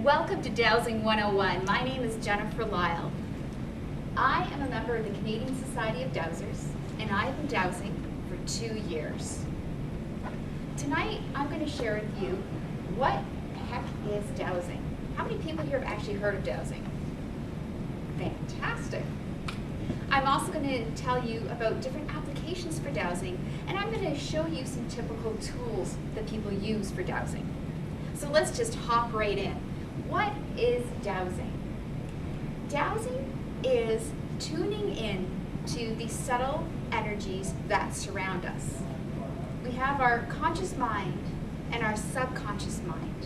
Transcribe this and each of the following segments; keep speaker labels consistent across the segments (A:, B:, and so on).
A: Welcome to Dowsing 101. My name is Jennifer Lyall. I am a member of the Canadian Society of Dowsers, and I have been dowsing for 2 years. Tonight, I'm going to share with you what the heck is dowsing. How many people here have actually heard of dowsing? Fantastic. I'm also going to tell you about different applications for dowsing, and I'm going to show you some typical tools that people use for dowsing. So let's just hop right in. What is dowsing? Dowsing is tuning in to the subtle energies that surround us. We have our conscious mind and our subconscious mind.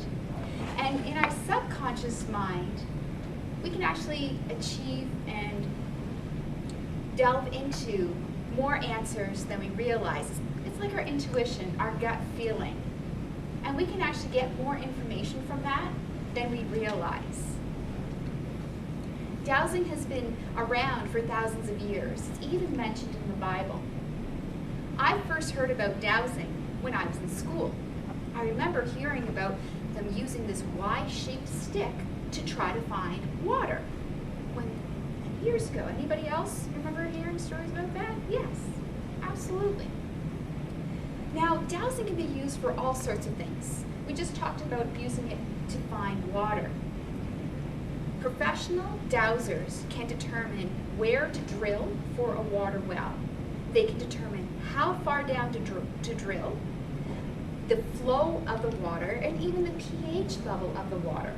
A: And in our subconscious mind, we can actually achieve and delve into more answers than we realize. It's like our intuition, our gut feeling. And we can actually get more information from that than we realize. Dowsing has been around for thousands of years. It's even mentioned in the Bible. I first heard about dowsing when I was in school. I remember hearing about them using this Y-shaped stick to try to find water. Years ago. Anybody else remember hearing stories about that? Yes, absolutely. Now, dowsing can be used for all sorts of things. We just talked about using it to find water. Professional dowsers can determine where to drill for a water well. They can determine how far down to drill, the flow of the water, and even the pH level of the water.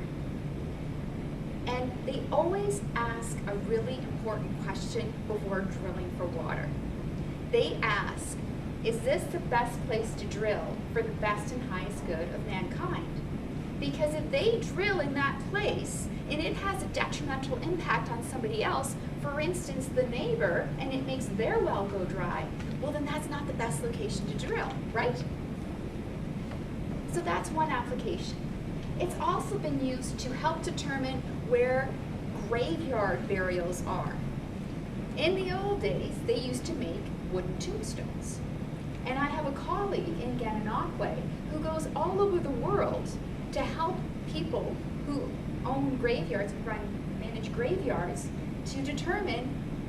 A: And they always ask a really important question before drilling for water. They ask, is this the best place to drill for the best and highest good of mankind? Because if they drill in that place and it has a detrimental impact on somebody else, for instance, the neighbor, and it makes their well go dry, well then that's not the best location to drill, right? So that's one application. It's also been used to help determine where graveyard burials are. In the old days, they used to make wooden tombstones. And I have a colleague in Gananoque who goes all over the world to help people who own graveyards and manage graveyards to determine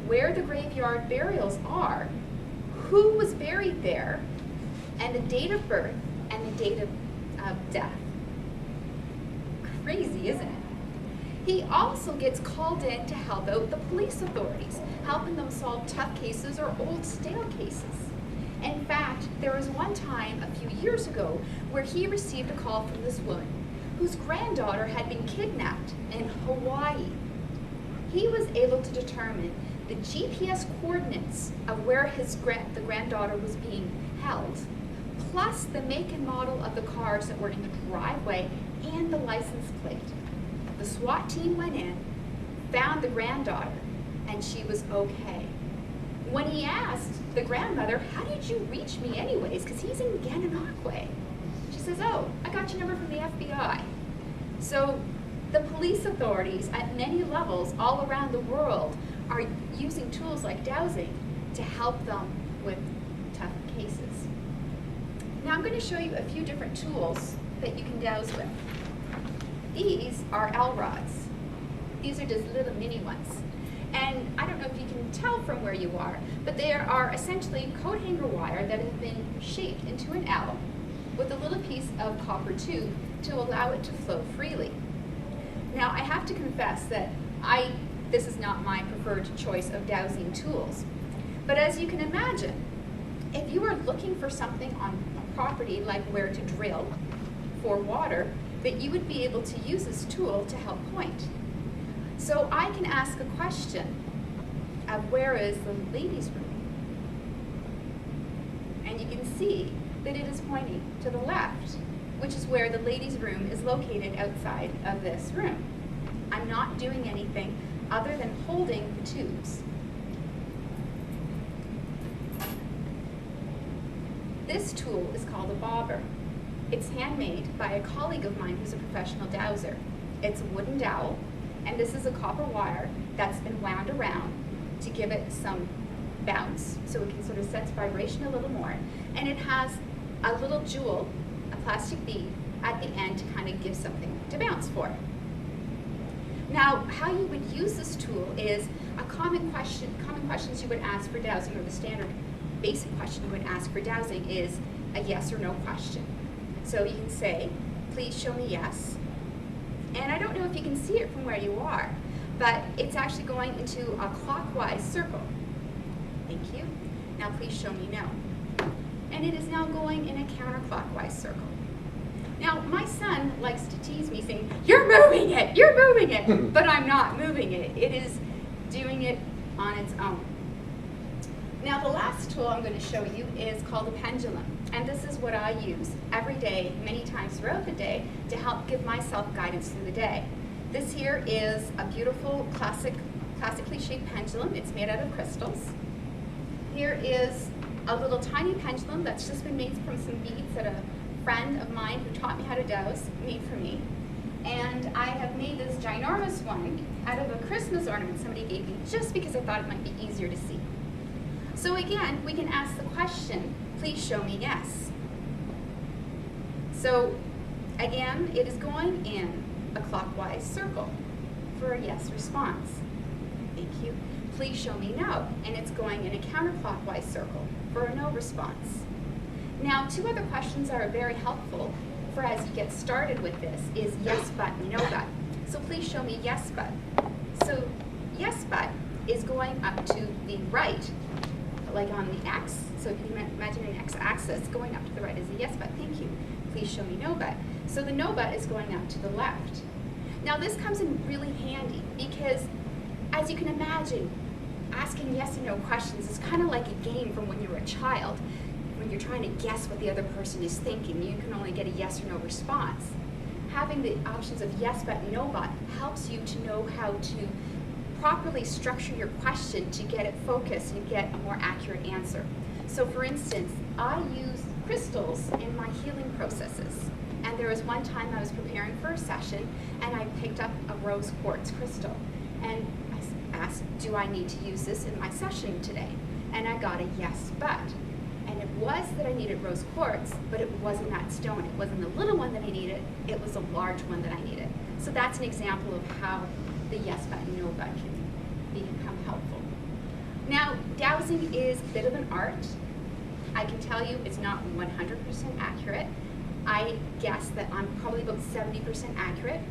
A: where the graveyard burials are, who was buried there, and the date of birth and the date of death. Crazy, isn't it? He also gets called in to help out the police authorities, helping them solve tough cases or old stale cases. In fact, there was one time a few years ago where he received a call from this woman whose granddaughter had been kidnapped in Hawaii. He was able to determine the GPS coordinates of where the granddaughter was being held, plus the make and model of the cars that were in the driveway and the license plate. The SWAT team went in, found the granddaughter, and she was okay. When he asked the grandmother, how did you reach me anyways? Because he's in Gananoque. She says, oh, I got your number from the FBI. So the police authorities at many levels all around the world are using tools like dowsing to help them with tough cases. Now I'm going to show you a few different tools that you can dowse with. These are L-rods. These are just little mini ones. And I don't know if you can tell from where you are, but they are essentially coat hanger wire that have been shaped into an L with a little piece of copper tube to allow it to flow freely. Now I have to confess that this is not my preferred choice of dowsing tools. But as you can imagine, if you are looking for something on a property like where to drill for water, that you would be able to use this tool to help point. So I can ask a question of where is the ladies' room? And you can see that it is pointing to the left, which is where the ladies' room is located outside of this room. I'm not doing anything other than holding the tubes. This tool is called a bobber. It's handmade by a colleague of mine who's a professional dowser. It's a wooden dowel, and this is a copper wire that's been wound around to give it some bounce so it can sort of sense vibration a little more. And it has a little jewel, a plastic bead, at the end to kind of give something to bounce for. Now, how you would use this tool is a common questions you would ask for dowsing, or the standard basic question you would ask for dowsing is a yes or no question. So you can say, please show me yes. And I don't know if you can see it from where you are, but it's actually going into a clockwise circle. Thank you. Now please show me no. And it is now going in a counterclockwise circle. Now, my son likes to tease me saying, you're moving it, but I'm not moving it. It is doing it on its own. Now, the last tool I'm going to show you is called the pendulum. And this is what I use every day, many times throughout the day, to help give myself guidance through the day. This here is a beautiful classically shaped pendulum. It's made out of crystals. Here is a little tiny pendulum that's just been made from some beads that a friend of mine who taught me how to dowse made for me. And I have made this ginormous one out of a Christmas ornament somebody gave me just because I thought it might be easier to see. So again, we can ask the question, please show me yes. So again, it is going in a clockwise circle for a yes response. Thank you. Please show me no. And it's going in a counterclockwise circle for a no response. Now, two other questions are very helpful for as you get started with this is yes but, no but. So please show me yes but. So yes but is going up to the right, like on the X. So if you imagine an X-axis, going up to the right is a yes but, thank you. Please show me no but. So the no but is going up to the left. Now this comes in really handy because, as you can imagine, asking yes and no questions is kind of like a game from when you were a child. When you're trying to guess what the other person is thinking, you can only get a yes or no response. Having the options of yes but, no but helps you to know how to properly structure your question to get it focused and get a more accurate answer. So for instance, I use crystals in my healing processes. And there was one time I was preparing for a session and I picked up a rose quartz crystal. And I asked, do I need to use this in my session today? And I got a yes but. And it was that I needed rose quartz, but it wasn't that stone. It wasn't the little one that I needed, it was a large one that I needed. So that's an example of how the yes but and no but can become helpful. Now, dowsing is a bit of an art. I can tell you it's not 100% accurate. I guess that I'm probably about 70% accurate.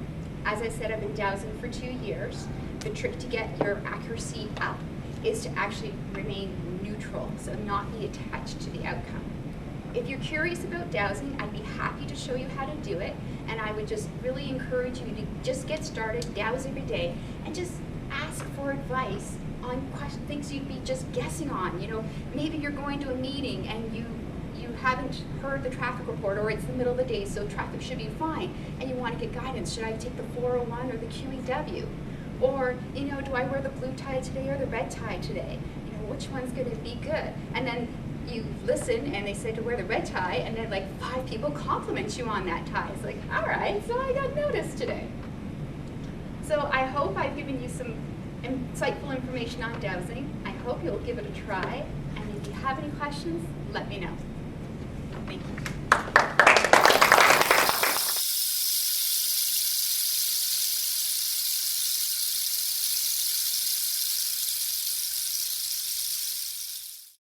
A: As I said, I've been dowsing for 2 years. The trick to get your accuracy up is to actually remain neutral, so not be attached to the outcome. If you're curious about dowsing, I'd be happy to show you how to do it, and I would just really encourage you to just get started, dowse every day, and just ask for advice on things you'd be just guessing on. You know, maybe you're going to a meeting and you haven't heard the traffic report, or it's the middle of the day, so traffic should be fine, and you want to get guidance. Should I take the 401 or the QEW? Or, you know, do I wear the blue tie today or the red tie today? You know, which one's going to be good? And then you listen and they say to wear the red tie, and then like 5 people compliment you on that tie. It's like, all right, so I got noticed today. So I hope I've given you some insightful information on dowsing. I hope you'll give it a try. And if you have any questions, let me know. Thank you.